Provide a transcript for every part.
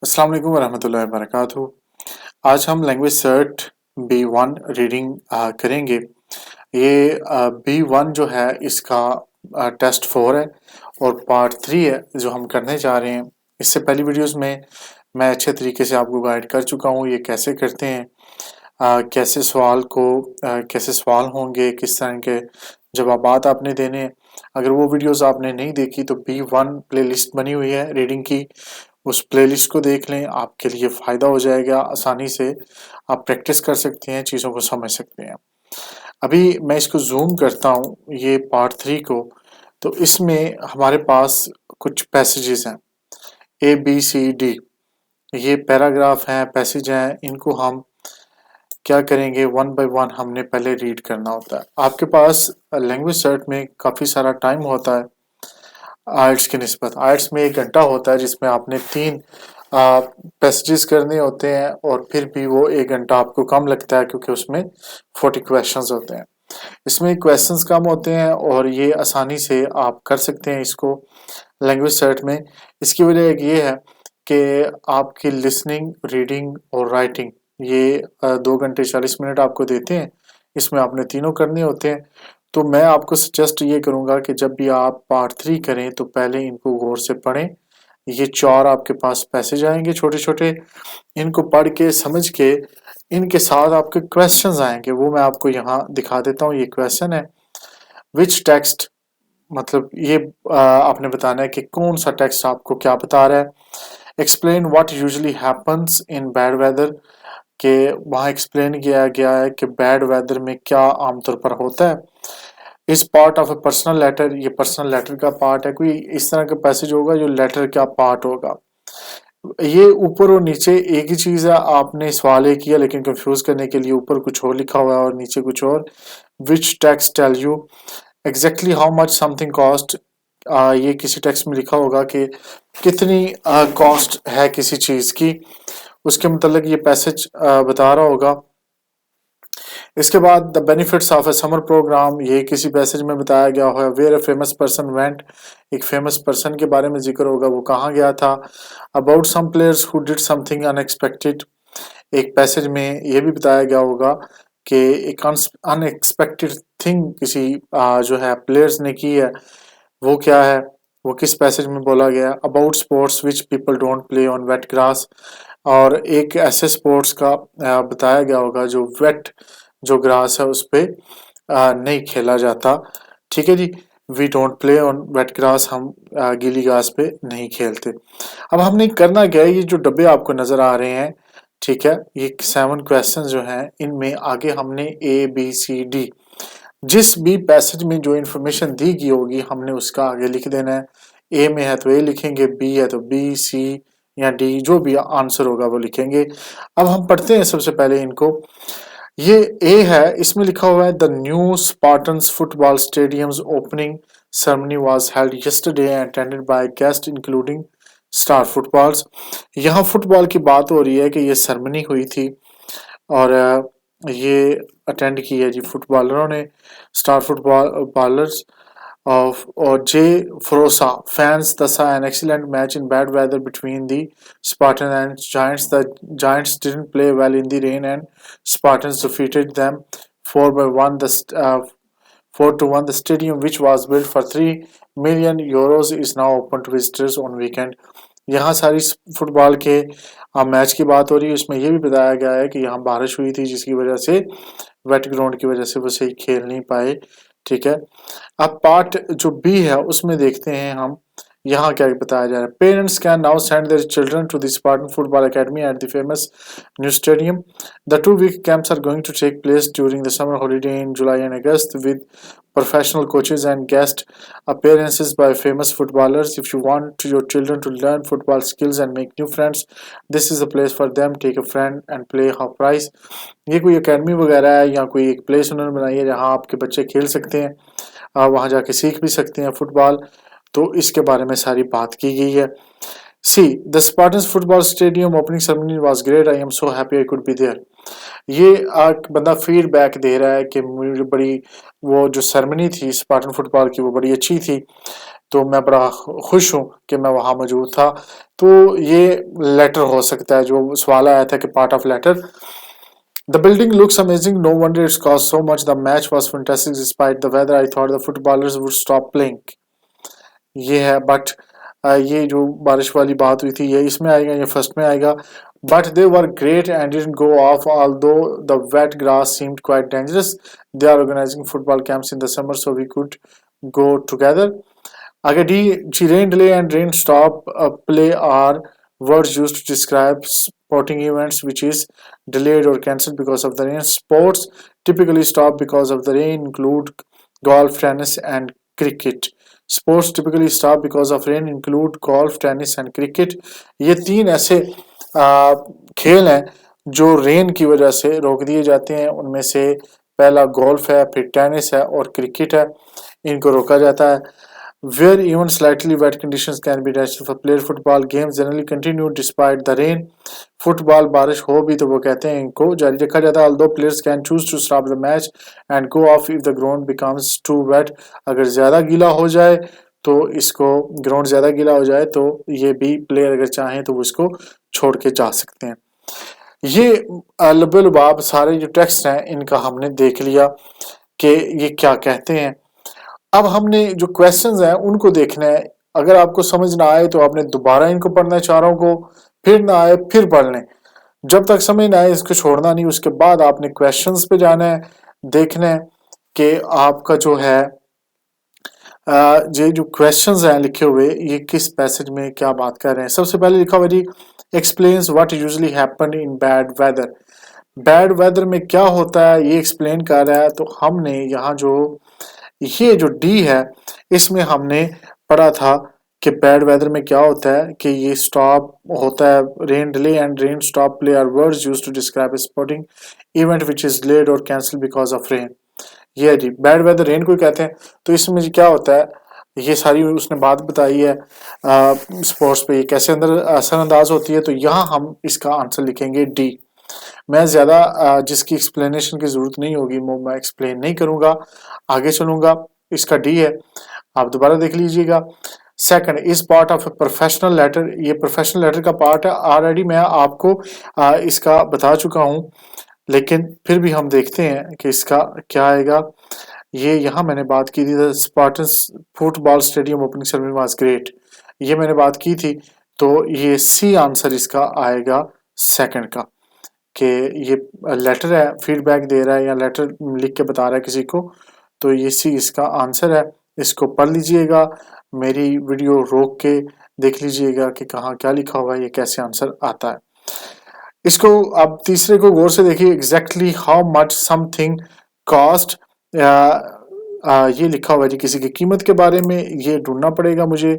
अस्सलाम वालेकुम वरहमतुल्लाहि वबरकातुहू। आज हम लैंग्वेज सर्ट B1 रीडिंग करेंगे। ये B1 जो है इसका टेस्ट 4 है और पार्ट 3 है जो हम करने जा रहे हैं। इससे पहली वीडियोस में मैं अच्छे तरीके से आपको गाइड कर चुका हूँ ये कैसे करते हैं, कैसे सवाल होंगे, किस तरह के जवाबात आपने देने हैं। अगर वो वीडियोस आपने नहीं देखी तो B1 प्लेलिस्ट बनी हुई है रीडिंग की, उस प्लेलिस्ट को देख लें, आपके लिए फ़ायदा हो जाएगा। आसानी से आप प्रैक्टिस कर सकते हैं, चीज़ों को समझ सकते हैं। अभी मैं इसको ज़ूम करता हूँ ये पार्ट 3 को, तो इसमें हमारे पास कुछ पैसेजेस हैं ABCD, ये पैराग्राफ हैं, पैसेज हैं। इनको हम क्या करेंगे, वन बाय वन हमने पहले रीड करना होता है। आपके पास लैंग्वेज सर्ट में काफ़ी सारा टाइम होता है आयट्स की निस्बत। आयट्स में 1 घंटा होता है जिसमें आपने 3 पैसेजेस करने होते हैं और फिर भी वो 1 घंटा आपको कम लगता है क्योंकि उसमें 40 क्वेश्चंस होते हैं। इसमें क्वेश्चंस कम होते हैं और ये आसानी से आप कर सकते हैं इसको लैंग्वेज सर्ट में। इसकी वजह एक ये है कि आपकी लिसनिंग, रीडिंग और राइटिंग ये 2 घंटे 40 मिनट आपको देते हैं। इसमें आपने तीनों करने होते हैं। तो मैं आपको सजेस्ट ये करूँगा कि जब भी आप पार्ट 3 करें तो पहले इनको गौर से पढ़ें। ये 4 आपके पास पैसेज आएंगे छोटे-छोटे, इनको पढ़ के समझ के इनके साथ आपके क्वेश्चंस आएंगे, वो मैं आपको यहाँ दिखा देता हूँ। ये क्वेश्चन है विच टेक्स्ट, मतलब ये आपने बताना है कि कौन सा टेक्स्ट आपको क्या बता रहा है। Explain what usually happens in bad weather, के वहाँ एक्सप्लेन किया गया है कि बैड वेदर में क्या आमतौर पर होता है। इस part of a personal letter, ये पर्सनल लेटर का पार्ट है। कोई इस तरह का पैसेज होगा जो लेटर का पार्ट होगा। ये ऊपर और नीचे एक ही चीज़ है, आपने सवाल एक किया लेकिन कंफ्यूज करने के लिए ऊपर कुछ और लिखा हुआ है और नीचे कुछ और। Which text tell you exactly how much something cost, ये किसी टेक्स्ट में लिखा होगा कि कितनी कॉस्ट है किसी चीज़ की, उसके मतलब ये पैसेज बता रहा होगा। इसके बाद the benefits of a summer programme, ये किसी पैसेज में बताया गया है। Where a famous person went, एक फेमस पर्सन के बारे में जिक्र होगा, वो कहाँ गया था। About some players who did something unexpected, एक पैसेज में ये भी बताया गया होगा कि एक अनएक्सपेक्टेड थिंग किसी जो है प्लेयर्स ने की है, वो क्या है, वो किस पैसेज में बोला गया। About sports which people don't play on wet grass, और एक ऐसे स्पोर्ट्स का बताया गया होगा जो वेट जो ग्रास है उस पे नहीं खेला जाता। ठीक है जी, we don't play on wet grass, हम गीली घास पे नहीं खेलते। अब हमने करना क्या है, ये जो डब्बे आपको नजर आ रहे हैं, ठीक है, ये 7 क्वेश्चन जो हैं इनमें आगे हमने ABCD, जिस भी पैसेज में जो इन्फॉर्मेशन दी गई होगी हमने उसका आगे लिख देना है। ए में है तो ए लिखेंगे, बी है तो बी, सी या डी, जो भी आंसर होगा वो लिखेंगे। अब हम पढ़ते हैं सबसे पहले इनको। ये ए है, इसमें लिखा हुआ है the new Spartans football stadiums opening ceremony was held yesterday and attended by guests including star footballs. यहाँ फुटबॉल की बात हो रही है कि ये सेरेमनी हुई थी और ये अटेंड की है जी फुटबॉलरों ने, star footballers of or J. Frosa. Fans thus saw an excellent match in bad weather between the Spartans and Giants. The Giants didn't play well in the rain, and Spartans defeated them 4-1. 4-1. The stadium, which was built for €3 million, is now open to visitors on weekend. यहाँ सारी football के match की बात हो रही है। इसमें यह भी बताया गया है कि यहाँ बारिश हुई थी जिसकी वजह से, वेट ग्राउंड की वजह से वो सही खेल नहीं पाए। ठीक है, अब पार्ट जो बी है उसमें देखते हैं हम यहाँ क्या बताया जा रहा है। Parents can now send their children to the Spartan football academy at the famous new stadium. The 2 week camps are going to take place during the summer holiday in July and August with professional coaches and guest appearances by famous footballers. If you want your children to learn football skills and make new friends, this is the place for them. Take a friend and play half price. ये कोई academy वगैरह है या कोई एक place उन्होंने बनाई है जहाँ आपके बच्चे खेल सकते हैं, वहाँ जाके सीख भी सकते हैं फुटबॉल। तो इसके बारे में सारी बात की गई है। See the Spartans football stadium opening ceremony was great, I am so happy I could be there. ये एक बंदा फीडबैक दे रहा है कि मुझे बड़ी वो जो सेरेमनी थी स्पार्टन फुटबॉल की वो बड़ी अच्छी थी। तो मैं बड़ा खुश हूँ कि मैं वहाँ मौजूद था। तो ये लेटर हो सकता है, जो सवाल आया था कि part of letter. The building looks amazing. No wonder it's cost so much. The match was fantastic despite the weather. I thought the footballers would stop playing. ये है, बट ये जो बारिश वाली बात हुई थी ये इसमें आएगा, ये फर्स्ट में आएगा। But they were great and didn't go off, although the wet grass seemed quite dangerous. They are organizing football camps in the summer so we could go together. Agadi, rain delay and rain stop play are words used to describe sporting events which is delayed or cancelled because of the rain. Sports typically stop because of the rain include golf, tennis and cricket. Sports typically stop because of rain include golf, tennis and cricket. ये तीन ऐसे खेल हैं जो rain की वजह से रोक दिए जाते हैं। उनमें से पहला गोल्फ है, फिर टेनिस है और क्रिकेट है, इनको रोका जाता है। Where even slightly wet conditions can be natural for player, football games generally continue despite the rain. Football बारिश हो भी तो वो कहते हैं इनको जारी रखा जाता है। Although players can choose to stop the match and go off if the ground becomes too wet. अगर ज़्यादा गीला हो जाए तो इसको, ग्राउंड ज़्यादा गीला हो जाए तो ये भी प्लेयर अगर चाहें तो वो इसको छोड़ के जा सकते हैं। ये लबे-लुबाब सारे जो टेक्स्ट हैं इनका हमने देख लिया कि ये क्या कहते हैं। अब हमने जो क्वेश्चंस हैं उनको देखना है। अगर आपको समझ ना आए तो आपने दोबारा इनको पढ़ना है चारों को, फिर ना आए फिर पढ़ लें। जब तक समझ ना आए इसको छोड़ना नहीं। उसके बाद आपने क्वेश्चंस पे जाना है, देखना है कि आपका जो है ये जो क्वेश्चंस हैं लिखे हुए ये किस पैसेज में क्या बात कर रहे हैं। सबसे पहले लिखा हुआ जी explains what usually happen in bad weather. Bad weather में क्या होता है ये एक्सप्लेन कर रहा है। तो हमने यहाँ जो ये जो डी है इसमें हमने पढ़ा था कि बैड वेदर में क्या होता है कि ये स्टॉप होता है, rain delay and rain stop play are words used to describe a sporting event which is delayed और कैंसिल बिकॉज ऑफ रेन। ये है जी बैड वेदर, रेन को कहते हैं। तो इसमें जी क्या होता है ये सारी उसने बात बताई है स्पोर्ट्स पे ये कैसे अंदर असरअंदाज होती है। तो यहाँ हम इसका आंसर लिखेंगे डी। मैं ज़्यादा जिसकी एक्सप्लेनेशन की ज़रूरत नहीं होगी वो मैं एक्सप्लेन नहीं करूँगा, आगे चलूँगा। इसका डी है, आप दोबारा देख लीजिएगा। Second is part of a professional letter. ये प्रोफेशनल लेटर का पार्ट है। ऑलरेडी मैं आपको इसका बता चुका हूँ, लेकिन फिर भी हम देखते हैं कि इसका क्या आएगा। ये यहाँ मैंने बात की थी Spartans football stadium opening ceremony was great, ये मैंने बात की थी। तो ये सी आंसर इसका आएगा सेकंड का, कि ये लेटर है, फीडबैक दे रहा है या लेटर लिख के बता रहा है किसी को। तो ये सी इसका आंसर है। इसको पढ़ लीजिएगा, मेरी वीडियो रोक के देख लीजिएगा कि कहाँ क्या लिखा हुआ है, ये कैसे आंसर आता है। इसको आप तीसरे को गौर से देखिए। Exactly how much something cost, ये लिखा हुआ है जी किसी की कीमत के बारे में, ये ढूंढना पड़ेगा मुझे।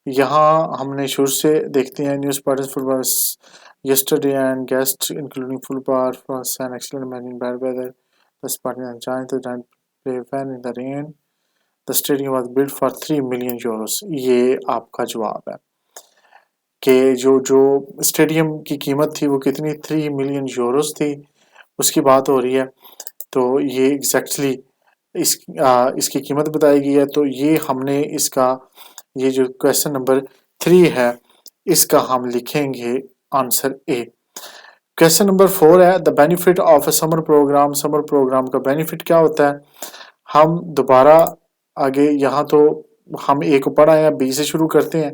यहाँ हमने शुरू से देखते हैं news partners football yesterday and guests including football was an excellent match in bad weather. The Spartans enjoyed the giant play when in the rain. The stadium was built for 3 million euros. ये आपका जवाब है कि जो जो stadium की कीमत थी वो कितनी 3 मिलियन यूरोस थी, उसकी बात हो रही है। तो ये एग्जैक्टली इसकी कीमत बताई गई है। तो ये हमने इसका ये जो क्वेश्चन नंबर 3 है इसका हम लिखेंगे आंसर ए। क्वेश्चन नंबर 4 है the benefit of a summer programme. Summer programme का बेनिफिट क्या होता है। हम दोबारा आगे यहाँ तो हम ए को पढ़ा है, बी से शुरू करते हैं।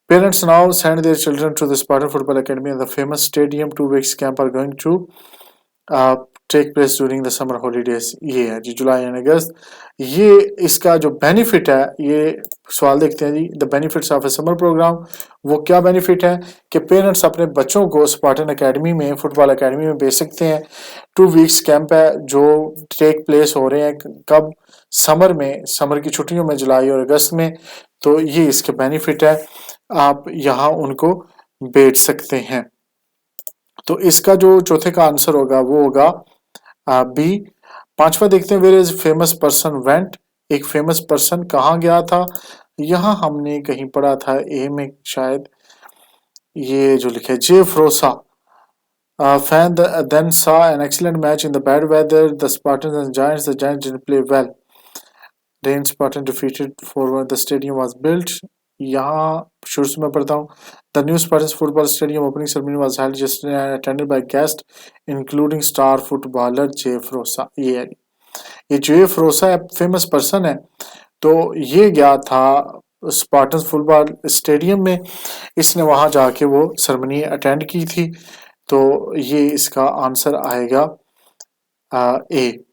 Parents now send their children to the Spartan football academy and the famous stadium 2 weeks camp are going to take place during the summer holidays. ये है जी जुलाई एंड अगस्त। ये इसका जो बेनिफिट है, ये सवाल देखते हैं जी the benefits of a summer program. वो क्या बेनिफिट है कि पेरेंट्स अपने बच्चों को स्पार्टन एकेडमी में, फुटबॉल एकेडमी में भेज सकते हैं। 2 weeks कैंप है जो टेक प्लेस हो रहे हैं कब, समर में, समर की छुट्टियों में, जुलाई और अगस्त में। तो ये इसके बेनिफिट है, आप यहाँ उनको भेज सकते हैं। तो इसका जो चौथे का आंसर होगा वो होगा बी। पांचवा देखते हैं where is famous person went. एक फेमस पर्सन कहाँ गया था, यहाँ हमने कहीं पढ़ा था ए में शायद, ये जो लिखा है जे फ्रोसा fan then saw an excellent match in the bad weather. The Spartans and Giants. The Giants didn't play well. Rain Spartan defeated for the stadium was built. यहाँ शुरू से मैं पढ़ता हूँ। The new Spartan football stadium opening ceremony was held Justin attended by guest including star footballer J Frosa. ये J फ्रोसा famous person है, तो ये गया था स्पार्टन फुटबॉल स्टेडियम में, इसने वहां जाके वो सेरेमनी अटेंड की थी। तो ये इसका आंसर आएगा ए।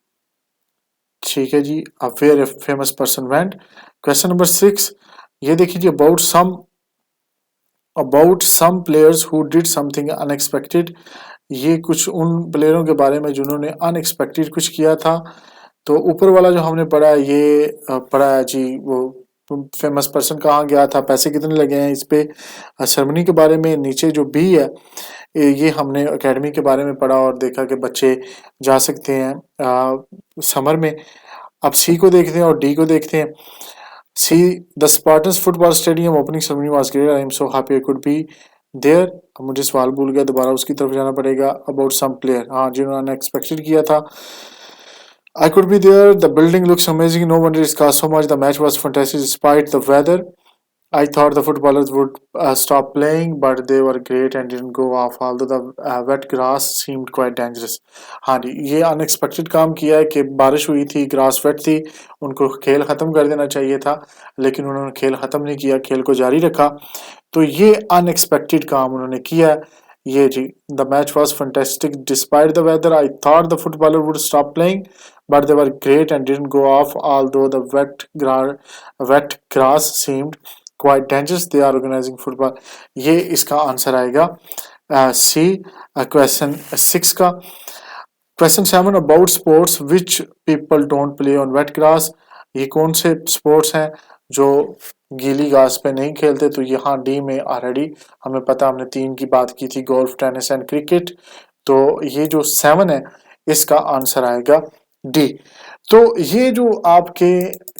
ठीक है जी। अब where a famous person went. Question number 6, ये देखिए जी, about some players who did something unexpected. ये कुछ उन प्लेयरों के बारे में जिन्होंने अनएक्सपेक्टेड कुछ किया था। तो ऊपर वाला जो हमने पढ़ा है, ये पढ़ा है जी, वो फेमस पर्सन कहाँ गया था, पैसे कितने लगे हैं इस पे, सेरेमनी के बारे में। नीचे जो बी है, ये हमने एकेडमी के बारे में पढ़ा और देखा कि बच्चे जा सकते हैं समर में। अब सी को देखते हैं और डी को देखते हैं। C, the Spartans football stadium opening ceremony was great, I am so happy I could be there. अब मुझे सवाल भूल गया, दोबारा उसकी तरफ जाना पड़ेगा। अबाउट सम प्लेयर, हाँ, जिन्होंने अनएक्सपेक्टेड किया था। I could be there. The building looks amazing. No wonder it's cost so much. The match was fantastic despite the weather. I thought the footballers would stop playing, but they were great and didn't go off. Although the wet grass seemed quite dangerous. हाँ जी, ये unexpected काम किया है कि बारिश हुई थी, grass wait थी, उनको खेल ख़त्म कर देना चाहिए था, लेकिन उन्होंने खेल ख़त्म नहीं किया, खेल को जारी रखा। तो ये अनएक्सपेक्टेड काम उन्होंने किया है। ये जी, the match was fantastic despite the weather. I thought the footballer would stop playing but they were great and didn't go off, although the wet grass seemed quite dangerous. They are organizing football. ये इसका answer आएगा सी, question 6 का। Question 7, about sports which people don't play on wet grass. ये कौन से sports हैं जो गीली घास पे नहीं खेलते। तो यहाँ डी में ऑलरेडी हमें पता, हमने 3 की बात की थी, गोल्फ, टेनिस एंड क्रिकेट। तो ये जो 7 है, इसका आंसर आएगा डी। तो ये जो आपके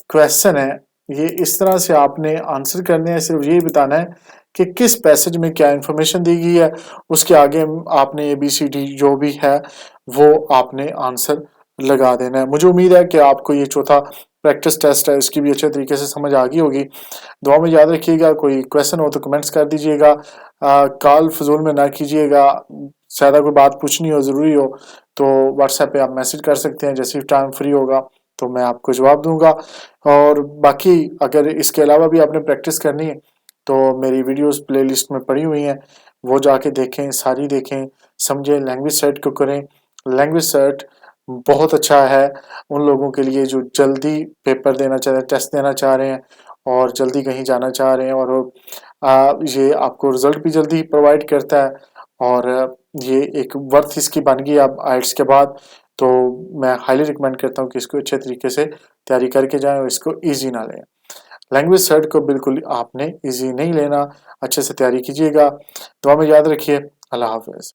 क्वेश्चन है, ये इस तरह से आपने आंसर करने हैं। सिर्फ ये बताना है कि किस पैसेज में क्या इंफॉर्मेशन दी गई है, उसके आगे आपने ABCD जो भी है वो आपने आंसर लगा देना है। मुझे उम्मीद है कि आपको ये चौथा प्रैक्टिस टेस्ट है, इसकी भी अच्छे तरीके से समझ आ गई होगी। दुआ में याद रखिएगा। कोई क्वेश्चन हो तो कमेंट्स कर दीजिएगा, कॉल फजूल में ना कीजिएगा। ज़्यादा कोई बात पूछनी हो, ज़रूरी हो, तो व्हाट्सएप पे आप मैसेज कर सकते हैं। जैसे ही टाइम फ्री होगा तो मैं आपको जवाब दूंगा। और बाकी अगर इसके अलावा भी आपने प्रैक्टिस करनी है तो मेरी वीडियोस प्लेलिस्ट में पड़ी हुई हैं, वो जाके देखें, सारी देखें, समझें, लैंग्वेज सेट को करें। लैंग्वेज सेट बहुत अच्छा है उन लोगों के लिए जो जल्दी पेपर देना चाह रहे हैं, टेस्ट देना चाह रहे हैं और जल्दी कहीं जाना चाह रहे हैं। और ये आपको रिजल्ट भी जल्दी प्रोवाइड करता है और ये एक वर्थ इसकी बन गई अब आइट्स के बाद। तो मैं हाईली रिकमेंड करता हूँ कि इसको अच्छे तरीके से तैयारी करके जाएं और इसको इजी ना लें। लैंग्वेज सेट को बिल्कुल आपने इजी नहीं लेना, अच्छे से तैयारी कीजिएगा। दुआ में याद रखिए। अल्लाह हाफिज़।